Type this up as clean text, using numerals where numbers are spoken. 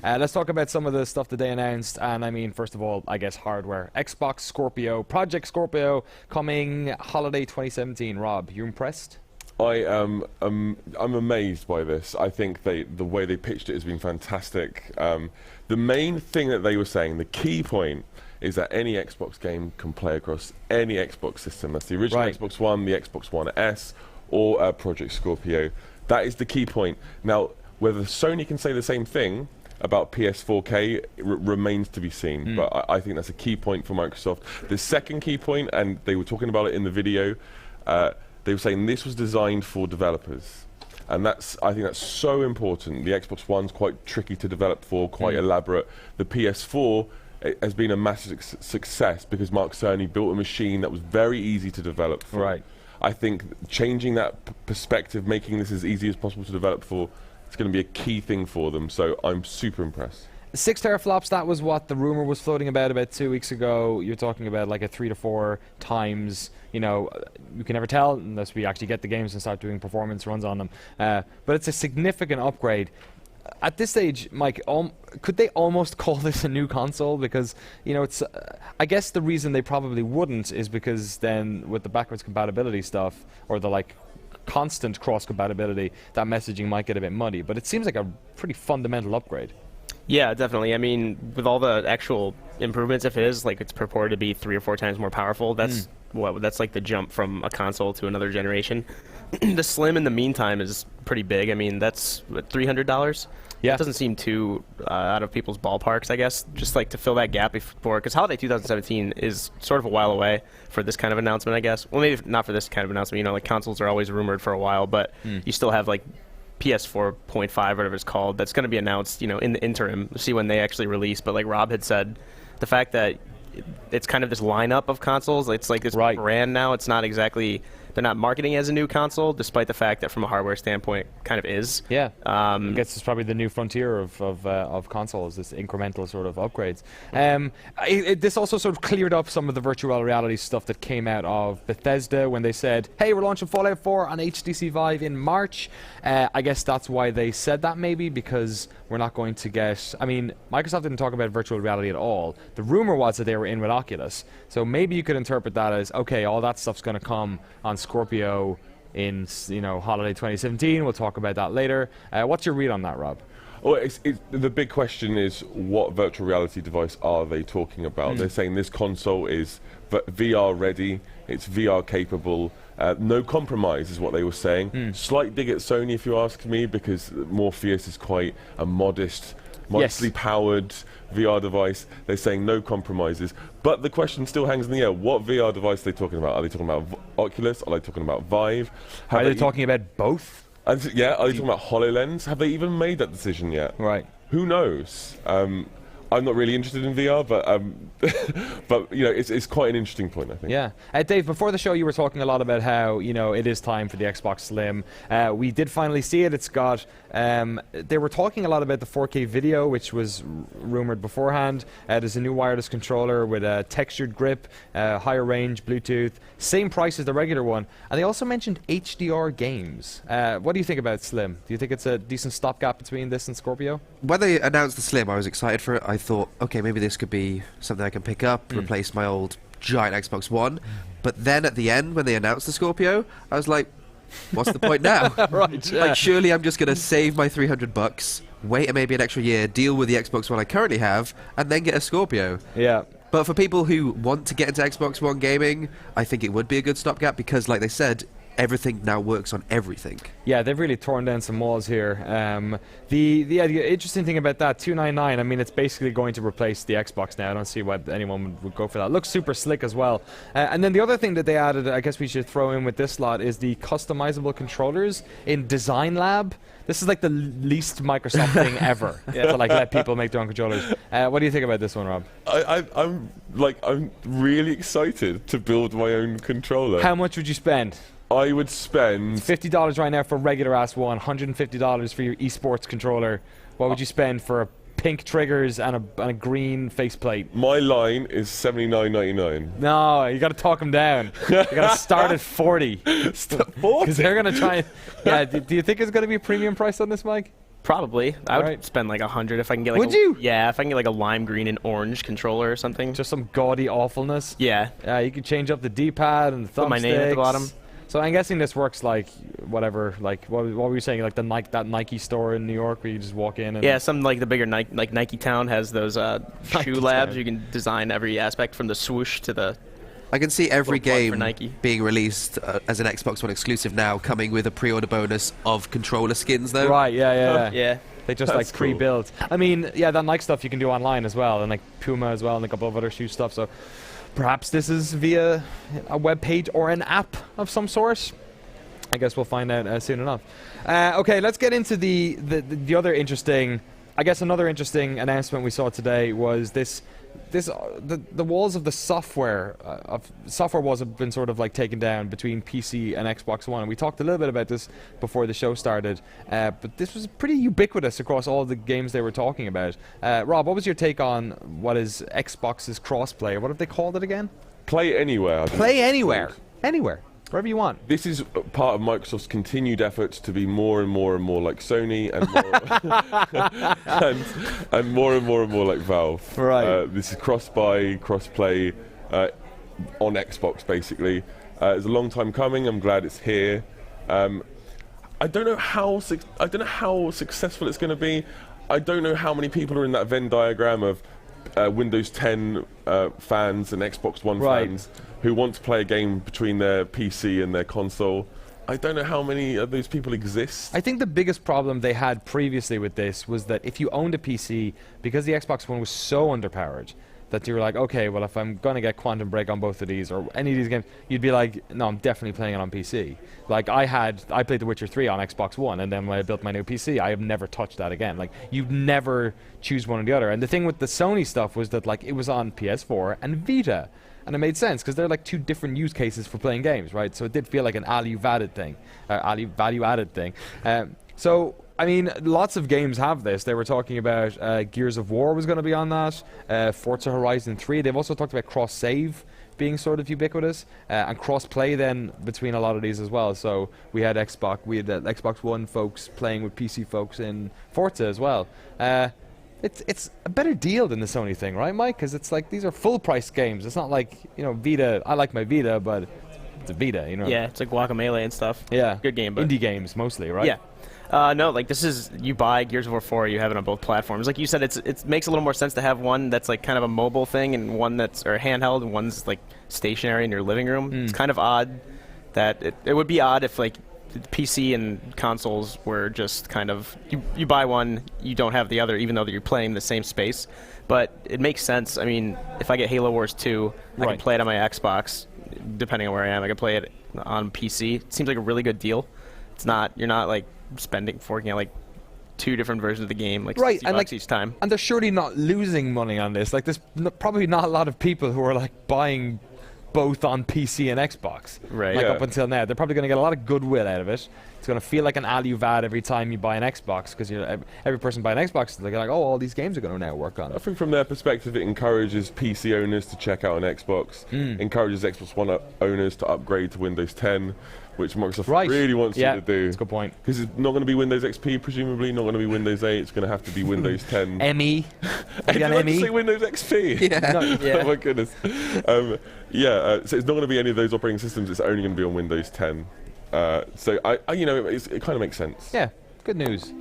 Let's talk about some of the stuff that they announced. And I mean, first of all, I guess hardware. Xbox Scorpio, Project Scorpio, coming holiday 2017. Rob, you impressed? I'm amazed by this. I think the way they pitched it has been fantastic. The main thing that they were saying, the key point, is that any Xbox game can play across any Xbox system. That's the original Xbox One, the Xbox One S, or Project Scorpio. That is the key point. Now, whether Sony can say the same thing about PS4K remains to be seen, but I think that's a key point for Microsoft. The second key point, and they were talking about it in the video, they were saying this was designed for developers. And I think that's so important. The Xbox One's quite tricky to develop for, quite elaborate. The PS4 has been a massive success because Mark Cerny built a machine that was very easy to develop for. Right. I think changing that perspective, making this as easy as possible to develop for, it's going to be a key thing for them. So I'm super impressed. 6 teraflops, that was what the rumor was floating about 2 weeks ago. You're talking about like a 3 to 4 times, you know, you can never tell unless we actually get the games and start doing performance runs on them. But it's a significant upgrade. At this stage, Mike, could they almost call this a new console? Because, you know, it's. I guess the reason they probably wouldn't is because then with the backwards compatibility stuff, or the like constant cross compatibility, that messaging might get a bit muddy. But it seems like a pretty fundamental upgrade. Yeah, definitely. I mean, with all the actual improvements, if it is like it's purported to be 3 or 4 times more powerful, that's that's like the jump from a console to another generation. The Slim in the meantime is pretty big. I mean, that's what, $300. Yeah, it doesn't seem too out of people's ballparks, I guess. Just like to fill that gap before, because holiday 2017 is sort of a while away for this kind of announcement, I guess. Well, maybe not for this kind of announcement. You know, like consoles are always rumored for a while, but you still have like PS4.5, whatever it's called, that's going to be announced, you know, in the interim. We'll see when they actually release. But like Rob had said, the fact that it's kind of this lineup of consoles, it's like this brand now. It's not exactly, they're not marketing as a new console, despite the fact that from a hardware standpoint, it kind of is. Yeah, I guess it's probably the new frontier of consoles, this incremental sort of upgrades. This also sort of cleared up some of the virtual reality stuff that came out of Bethesda when they said, hey, we're launching Fallout 4 on HTC Vive in March. I guess that's why they said that, maybe, because we're not going to get... I mean, Microsoft didn't talk about virtual reality at all. The rumor was that they were in with Oculus. So maybe you could interpret that as, okay, all that stuff's going to come on Scorpio in, you know, holiday 2017. We'll talk about that later. What's your read on that, Rob? Well, the big question is, what virtual reality device are they talking about? They're saying this console is VR ready, it's VR capable, no compromise is what they were saying. Slight dig at Sony, if you ask me, because Morpheus is quite a modestly powered VR device. They're saying no compromises, but the question still hangs in the air. What VR device are they talking about? Are they talking about Oculus? Are they talking about Vive? Are they talking about both? Yeah, are they talking about HoloLens? Have they even made that decision yet? Right. Who knows? I'm not really interested in VR, but but you know, it's quite an interesting point, I think. Yeah, Dave. Before the show, you were talking a lot about how, you know, it is time for the Xbox Slim. We did finally see it. It's got. They were talking a lot about the 4K video, which was rumored beforehand. There's a new wireless controller with a textured grip, higher range, Bluetooth, same price as the regular one, and they also mentioned HDR games. What do you think about Slim? Do you think it's a decent stopgap between this and Scorpio? When they announced the Slim, I was excited for it. I thought, okay, maybe this could be something I can pick up, replace my old giant Xbox One. But then at the end, when they announced the Scorpio, I was like, what's the point now? Right. Yeah. Like, surely I'm just going to save my $300, wait maybe an extra year, deal with the Xbox One I currently have, and then get a Scorpio. Yeah. But for people who want to get into Xbox One gaming, I think it would be a good stopgap because, like they said, everything now works on everything. Yeah, they've really torn down some walls here. The interesting thing about that, $299, I mean, it's basically going to replace the Xbox now. I don't see why anyone would go for that. It looks super slick as well. And then the other thing that they added, I guess we should throw in with this lot, is the customizable controllers in Design Lab. This is like the least Microsoft thing ever, to like let people make their own controllers. What do you think about this one, Rob? I'm really excited to build my own controller. How much would you spend? I would spend $50 right now for a regular ass one, $150 for your esports controller. What would you spend for pink triggers and a green faceplate? My line is $79.99. No, you got to talk them down. You got to start at 40. Stop 40? Because they're going to try and... Yeah, do you think it's going to be a premium price on this, Mike? Probably. I would Right. spend like 100 if I can get like Would you? Yeah, if I can get like a lime green and orange controller or something. Just some gaudy awfulness. Yeah. You could change up the D-pad and the thumbsticks. Put my name at the bottom. So I'm guessing this works like whatever, like what were you saying, like that Nike store in New York where you just walk in and Yeah, some like the bigger Nike, like Nike Town has those shoe labs. Town. You can design every aspect from the swoosh to the. I can see every Little plug for game Nike. being released as an Xbox One exclusive now, coming with a pre-order bonus of controller skins, though. Right, yeah. Yeah. They just That's like cool. pre-built. I mean, yeah, that Nike stuff you can do online as well, and like Puma as well, and a couple of other shoe stuff. So perhaps this is via a web page or an app of some sort. I guess we'll find out soon enough. Okay, let's get into the other interesting. I guess another interesting announcement we saw today was the walls of the software software walls have been sort of like taken down between PC and Xbox One. And we talked a little bit about this before the show started, but this was pretty ubiquitous across all the games they were talking about. Rob, what was your take on what is Xbox's crossplay? What have they called it again? Play anywhere. I think Play it's anywhere, called. anywhere, wherever you want. This is part of Microsoft's continued efforts to be more and more and more like Sony and more and more and more and more like Valve. Right. This is cross-buy, cross-play on Xbox, basically. It's a long time coming. I'm glad it's here. I don't know how successful it's going to be. I don't know how many people are in that Venn diagram of Windows 10 fans and Xbox One Right. fans who want to play a game between their PC and their console. I don't know how many of those people exist. I think the biggest problem they had previously with this was that if you owned a PC, because the Xbox One was so underpowered, that you were like, okay, well, if I'm going to get Quantum Break on both of these, or any of these games, you'd be like, no, I'm definitely playing it on PC. Like, I played The Witcher 3 on Xbox One, and then when I built my new PC, I have never touched that again. Like, you'd never choose one or the other. And the thing with the Sony stuff was that, like, it was on PS4 and Vita. And it made sense, because they're like two different use cases for playing games, right? So it did feel like an value-added thing. So, I mean, lots of games have this. They were talking about Gears of War was going to be on that, Forza Horizon 3. They've also talked about cross-save being sort of ubiquitous, and cross-play then between a lot of these as well. So we had Xbox One folks playing with PC folks in Forza as well. It's a better deal than the Sony thing, right, Mike? Because it's like these are full-price games. It's not like, Vita. I like my Vita, but it's a Vita, Yeah, it's like Guacamelee and stuff. Yeah. Good game, but Indie games mostly, right? Yeah. No, like this is, you buy Gears of War 4, you have it on both platforms. Like you said, it makes a little more sense to have one that's like kind of a mobile thing and one that's or handheld and one's like stationary in your living room. It's kind of odd that it would be odd if like PC and consoles were just kind of you buy one, you don't have the other, even though you're playing in the same space. But it makes sense. I mean, if I get Halo Wars 2, I Right. can play it on my Xbox, depending on where I am. I can play it on PC. It seems like a really good deal. You're not like forking out like two different versions of the game, like Right, $60 and like each time. And they're surely not losing money on this. Like, there's probably not a lot of people who are like buying both on PC and Xbox. Right. Like Yeah. up until now, they're probably going to get a lot of goodwill out of it. It's going to feel like an alu-vad every time you buy an Xbox, because every person buying an Xbox, they're like, oh, all these games are going to now work on I it. think from their perspective, it encourages PC owners to check out an Xbox, encourages Xbox One owners to upgrade to Windows 10, which Microsoft Right. really wants Yeah, you to do. that's a good point. Because it's not going to be Windows XP, presumably, not going to be Windows 8, it's going to have to be Windows 10. ME. Did Again, you want to ME. say Windows XP? Yeah. No, yeah. Oh my goodness. So it's not going to be any of those operating systems, it's only going to be on Windows 10. So, it kind of makes sense. Yeah, good news.